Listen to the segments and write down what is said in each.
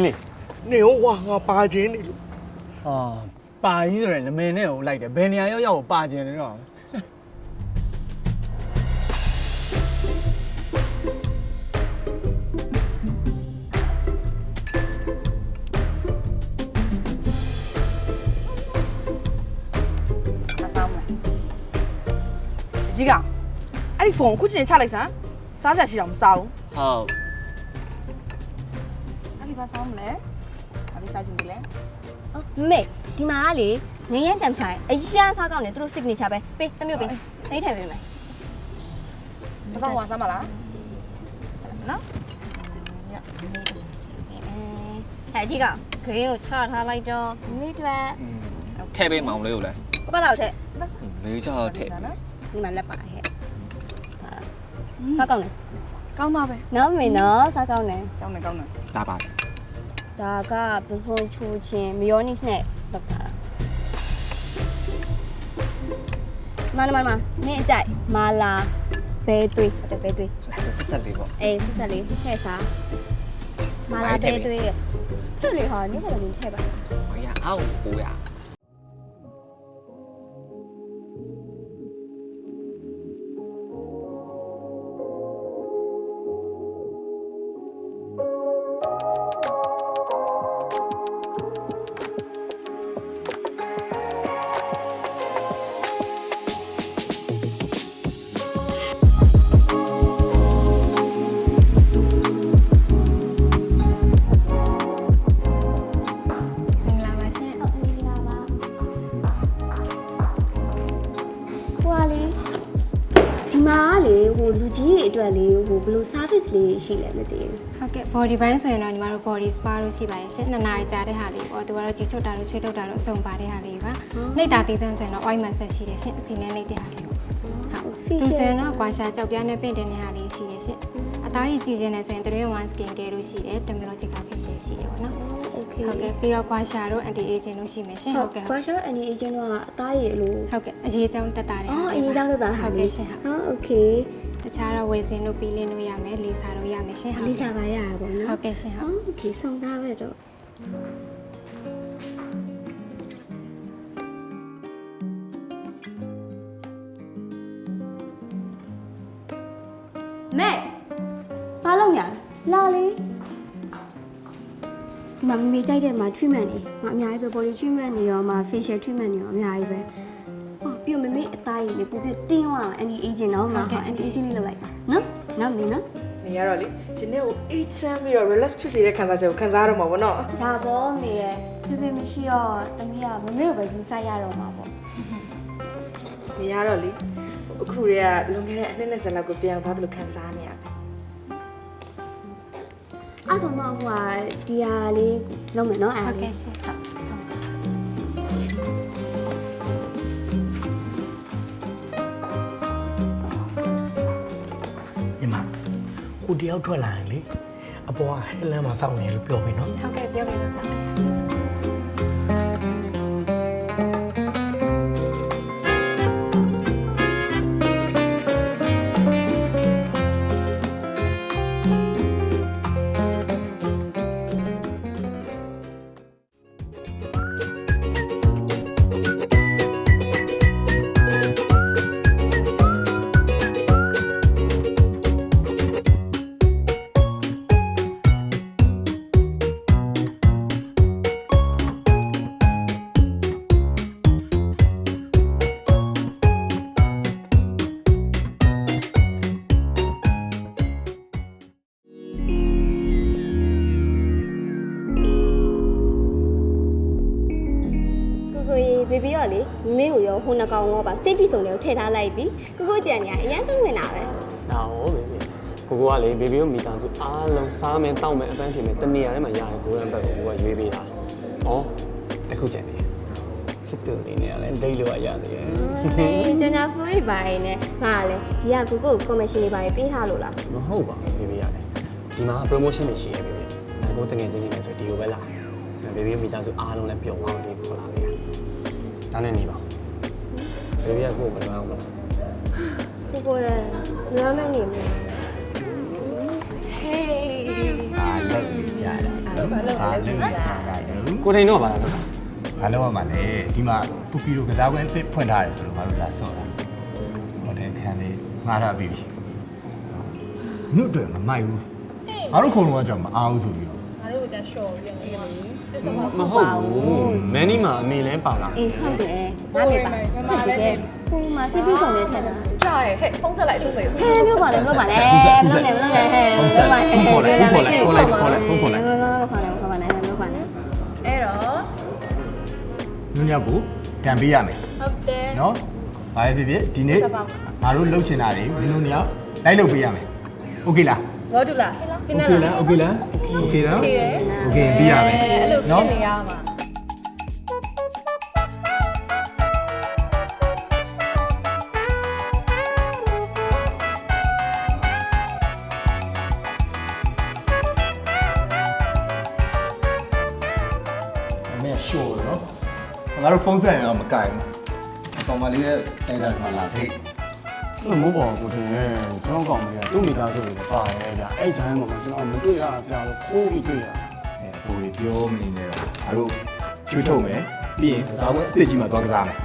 လေးနေဟောကွာငါပါခြင်းနေလို့ ဟာပါကြီးဆိုရင်နမည်နဲ့ကိုလိုက်တယ်ဘယ်နေရာရောက်ရောက်ကိုပါကျင်နေတော့ကြီးကအဲ့ဒီဖုန်းခုချင်းချလိုက်စမ်းစားကြရှိတော့မစားဘူး ဟုတ် အဲ့ဒီဘာစားမလဲအဲ့ဒီစားချင်တယ်လေ အော်မေဒီမှာကလေငရမ်းကြံဆိုင်အရာစားကောင်းတယ်သူတို့ signature ပဲပေးတမျိုးပေးတိတ်ထည့်ပေးမယ် ဘာမှဝါစားမလားနော် အဲအကြီးကဂရင်းကိုချထားလိုက်တော့မိတွေ ထဲ့ပေးမောင်လေးကိုလည်း ဘာသာတော့ထည့် လေးချောက်ထဲ့ ဒီမှာလက်ပါဟဲ့စားကောင်းတယ် ကောင်းပါပဲ နော်မေနော်စားကောင်းတယ် ကောင်းတယ်ကောင်းတယ် ဒါပါ ဒါကဘဖုံချူချင်းမယောနီစ်နဲ့လောက်တာမနနင်းအကြိုက်မာလာဘဲသွေးဟုတ်တယ်ဘဲသွေး ဆက်လေးပေါ့ အေးစစ်ဆက်လေးထည့်စားမာလာဘဲသွေးသူ့လေဟာနေကလည်းထည့်ပါ ဟောရအောင်ကိုရ မင်္ဂလာပါရှင်ဟုတ်မင်္ဂလာပါဟိုလေဒီမှာလေဟိုလူကြီးတွေအတွက်လေဟိုဘယ်လို service လေးရှိလဲမသိဘူး ဟုတ်ကဲ့ body ဘိုင်းဆိုရင်တော့ညီမတို့ body spa လို့ရှိပါရဲ့ရှင်2နာရီကြာတဲ့ဟာလေးပေါ့သူကတော့ကြီးချုပ်တာတို့ချွေးထုတ်တာတို့အစုံပါတဲ့ဟာလေးပါနှိပ်တာတည်တန်းဆိုရင်တော့ oil massage ရှိတယ်ရှင်အစီနဲ့နှိပ်တဲ့ဟာလေးပေါ့ဟုတ်သူဆိုရင်တော့ကွာရှာကြောက်ပြားနဲ့ပင့်တင်တဲ့ဟာလေးရှိတယ်ရှင်အသားကြီးကြည့်ခြင်းနဲ့ဆိုရင်3-in-1 skin care လို့ရှိတယ် dermatological facial ရှိတယ်ပေါ့နော် โอเค ဟုတ်ကဲ့ပြီးတော့ကွာရှာတို့ anti aging လို့ရှိမယ်ရှင်ဟုတ်ကဲ့ ကွာရှာအနေအချင်းတော့အသားရည်လို့ ဟုတ်ကဲ့အရေးကြောင်းတက်တာတွေ အော်အရေးကြောင်းသက်တာဟာ ဟုတ်ကဲ့ရှင်ဟုတ် โอเค တခြားတော့ဝေစင်တို့ပီလင်းတို့ရမယ်လေးစားတို့ရမယ်ရှင်ဟုတ် လေးစားပါရတာပေါ့နော် ဟုတ်ကဲ့ရှင်ဟုတ် โอเคစုံသားပဲတော့မဲဘာလုပ်ညာလာလေဒီမှာမမေကြိုက်တဲ့မှာ treatment တွေမအများကြီးပဲ body treatment တွေရောမှာ facial treatment တွေရောအများကြီးပဲဟောပြီးတော့မမေအသားရည်လေးပို့ပြီးတင်းသွား anti aging တော့မှာ anti aging လေးလုပ်လိုက်ပါနော်နော်မင်းနော် နေရတော့လေဒီနေ့ကိုအေးချမ်းပြီးတော့ relax ဖြစ်စေတဲ့ခံစားချက်ကိုခံစားရတော့မှာပေါ့နော် ဒါပေါ့မေရဲ့ဖေဖေမရှိတော့တမီးကမမေကိုပဲယူဆိုင်ရတော့မှာပေါ့ နေရတော့လေအခုတည်းကလွန်ခဲ့တဲ့အနှစ်20လောက်ကိုပြန်သွားသလိုခံစားနေရတယ် အဲ့ဆိုမှဟိုကဒီဟာလေးလုံးမယ်နော်အဲ့ ဟုတ် ဒါ ကဲ့ လေး ရှင်ဟုတ် ညီမကိုတယောက်ထွက်လာရင်လေအပေါ်ကဟဲလန်မှာစောင့်နေလို့ပြောပြီနော် ဟုတ်ကဲ့ပြောပြပါပါ ကိုဘေဘီရောလေမမေကိုရောဟိုနှကောင်ရောပါစိတ်ပြီးဆုံးလေးကိုထည့်ထားလိုက်ပြီကိုကြံနေရအရန်သုံးဝင်တာပဲ ဒါဟောဘေဘီကိုကလေဘေဘီကိုမိသားစုအားလုံးစားမယ်တောက်မယ်အပန်းဖြေမယ်တနေရာထဲမှာရတယ်ကိုရန်ဘက်ကိုကရွေးပေးတာဩတခုကျန်နေချစ်သူလေးနဲ့လည်းဒိတ်လို့ရရတယ် အေးကျန်ကျဖွေးပါရင်လည်းဟာလေဒီကကိုကို commission တွေပါပေးထားလို့လား မဟုတ်ပါဘူးဘေဘီရတယ်ဒီမှာ promotion တွေရှိရဘေဘီကိုတငယ်ချင်းတွေနဲ့ဆိုဒီကိုပဲလာဘေဘီမိသားစုအားလုံးလည်းပျော်သွားအောင်ဒီခေါ်လာပေးတာနဲ့နေပါဘေဘီကကိုမလွမ်းအောင်မလား ကိုရဲ့လွမ်းမနေဘူး Hey အားလုံးကြတာ ဘာလဲချာတာလဲ ကိုထိန်တော့ပါလားတော့ ဘာလို့မှလဲဒီမှာပူပီတို့ကစားကွင်းအစ်ဖွင့်ထားတယ်ဆိုတော့ငါတို့လာဆော့တာဟိုတဲ့ခန်းလေးငါထားပြီညွတ်တယ်မမိုက်ဘူးငါတို့ခုံတော့ကြောင့်မအားဘူးဆိုပြီးတော့ မဟုတ်ဘူးမန်းနီမှာအမေလဲပါလား အေးဟုတ်တယ်ငါပြပါဟုတ်တယ်ဟိုမှာစီးပြီးဆောင်နေထဲတာ ကြားရဟဲ့ဖုန်းဆက်လိုက်တော့မေ ဟဲမျိုးပါလေမလုပ်ပါနဲ့မလုပ်နဲ့မလုပ်နဲ့ဟဲလုပ်ပါနဲ့ခေါ်လိုက်ခေါ်လိုက်ခေါ်လိုက်ခေါ်လိုက်ခေါ်လိုက်ခေါ်လိုက်ခေါ်လိုက်ခေါ်ပါနဲ့လုပ်ပါနဲ့ အဲ့တော့ ညညကိုတန်ပေးရမယ်ဟုတ်တယ်နော်ဘာပဲဖြစ်ဖြစ်ဒီနေ့ငါတို့လှုပ်ချင်တာတွေမင်းတို့ညလိုက်လုပ်ပေးရမယ်โอเคလား ဘောတူလားကျင်း โอ နေ เค လား လားโอเคလားโอเคနော်โอเคပြီးရမယ် အဲ့လိုဖြစ်နေရမှာ အမေရှိုးနော်ငါတို့ဖုန်းဆက်ရင်တော့မကင်ဘူးကောင်မလေးရဲ့တိုက်တာမှလာဖိတ် အဲ့မိုးပေါ်ကိုထိန်နဲ့ကျွန်တော်ကောင်မကြီးကသူ့မိသားစုတွေပါတယ်ဗျအဲ့ဂျိုင်းမှာကျွန်တော်မတွေ့ရဆရာလို့ခိုးပြီးတွေ့ရ အဲဟိုပြောမနေနဲ့တော့ငါတို့ကျွေးထုတ်မယ်ပြီးရင်ကစားပွဲအစ်စ်ကြီးမှာသွားကစားမယ်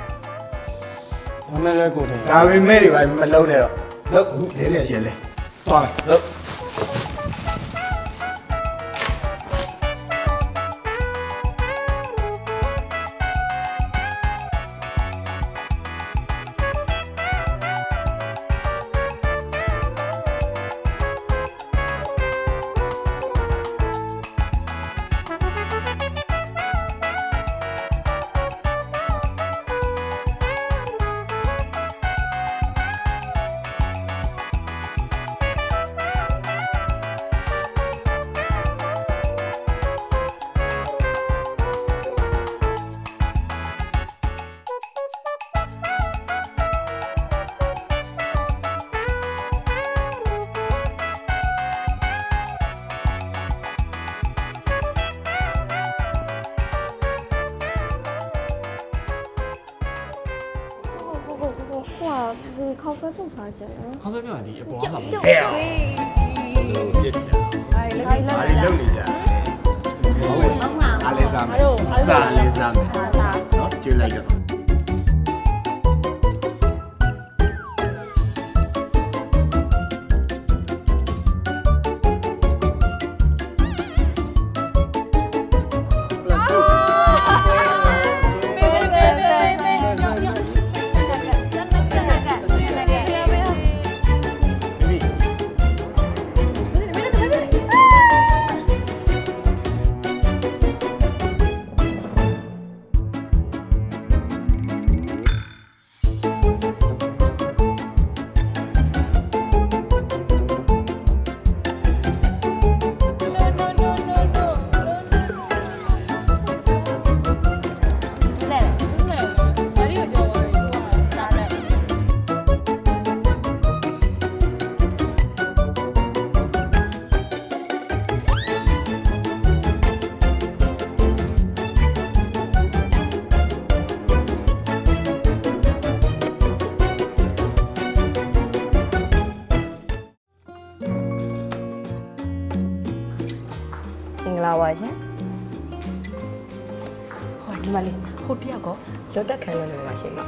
ဒါမဲ့လည်းကိုထိန် ဒါပေမဲ့တွေပါမလုံးနဲ့တော့လို့အခုလဲလဲရှင်လဲသွားမယ်လို့ 哇，咖啡不发钱啊？ ခေါင်းဆွဲပြောရင်ဒီအပေါ်ကလာမှာ ဟဲ့လို့ဖြစ်တယ်ဘာတွေလုပ်နေကြလဲအားလေးစားမယ်စားလေးစားမယ်နော်ကျွေးလိုက်တော့ မင်္ဂလာပါရှင်ဟောဒီမှာလေဟိုတယောက်ကလော်တက်ခံနေမှာရှင်မ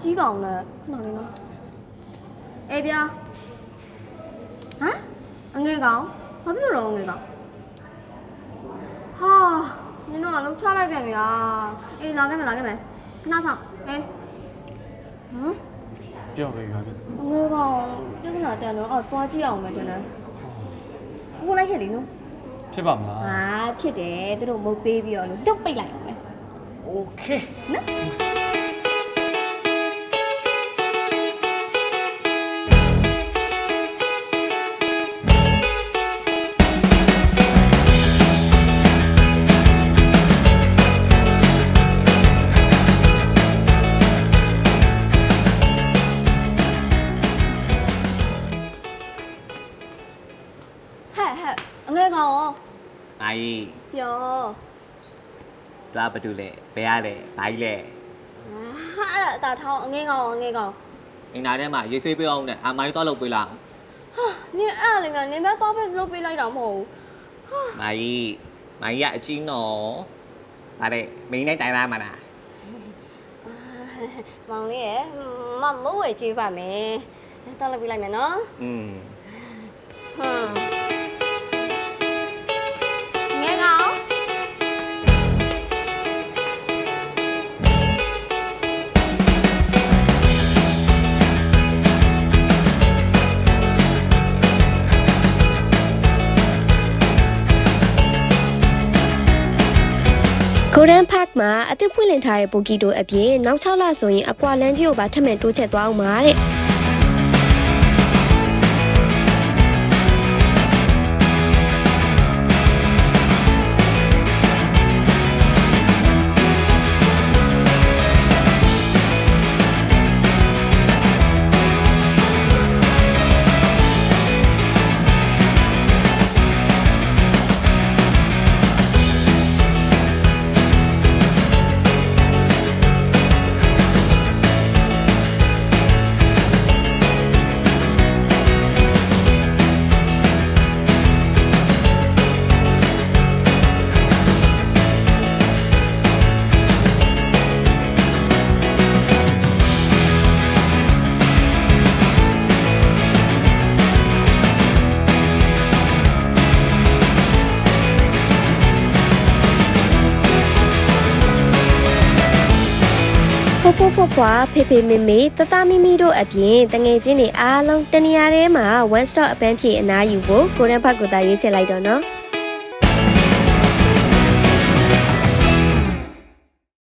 ကြီးကောင်နဲ့ခဏလေးနော်အေးပြဟမ်အငယ်ကောင်ဘာဖြစ်လို့တော့အငယ်ကောင်ဟာနင်တို့ကလုံးချလိုက်ပြန်ပြီလားအေးလာခဲ့မယ်ခဏဆောင်အေးဟမ် ပြောပဲရွာပြီ အငယ်ကောင်ပြဿနာတက်တော့တွားကြည့်အောင်မယ်တင်တယ်ကိုလိုက်ခဲ့လေနော် ဖြစ်ပါမလား ဟာဖြစ်တယ်သူတို့မုတ်ပေးပြီးတော့တုတ်ပိတ်လိုက်အောင်မယ် โอเค နော် ဟဲ့အငယ်ကောင်ရော အိုင် ပြော တွားဘတူလေဘယ်ရလဲဘိုင်းလေ ဟာအဲ့ဒါအသာထောင်းအငယ်ကောင် အင်တာထဲမှာရေးဆေးပေးအောင်နဲ့အမိုင်းတွားလုပ်ပေးလား ဟာနင်အဲ့လေမြန်နင်ပဲတော့ပဲလုပ်ပေးလိုက်တာမဟုတ်ဘူး မိုင်းရအချင်းနော်ဗါလေမင်းနဲ့တိုင်လာမှာလား မောင်လေးရယ်မိုးဝဲကြွေးပါမယ်တော့လုပ်ပေးလိုက်မယ်နော် อืม ဟမ်ငယ်ကောင် Golden Park မှာအသစ်ဖွင့်လှစ်ထားတဲ့ပိုကီတိုအပြင်နောက်6လဆိုရင်အကွာလန်းကြီးကိုပါထပ်မံတိုးချဲ့သွားအောင်ပါတဲ့ ဖိုးဖွားဖွားဖေဖေမေမေတတမီမီတို့အပြင်တငယ်ချင်းတွေအားလုံးတနေရာထဲမှာ one stop အပန်းဖြေအနားယူဖို့ Golden Park ကိုသာရွေးချယ်လိုက်တော့နော်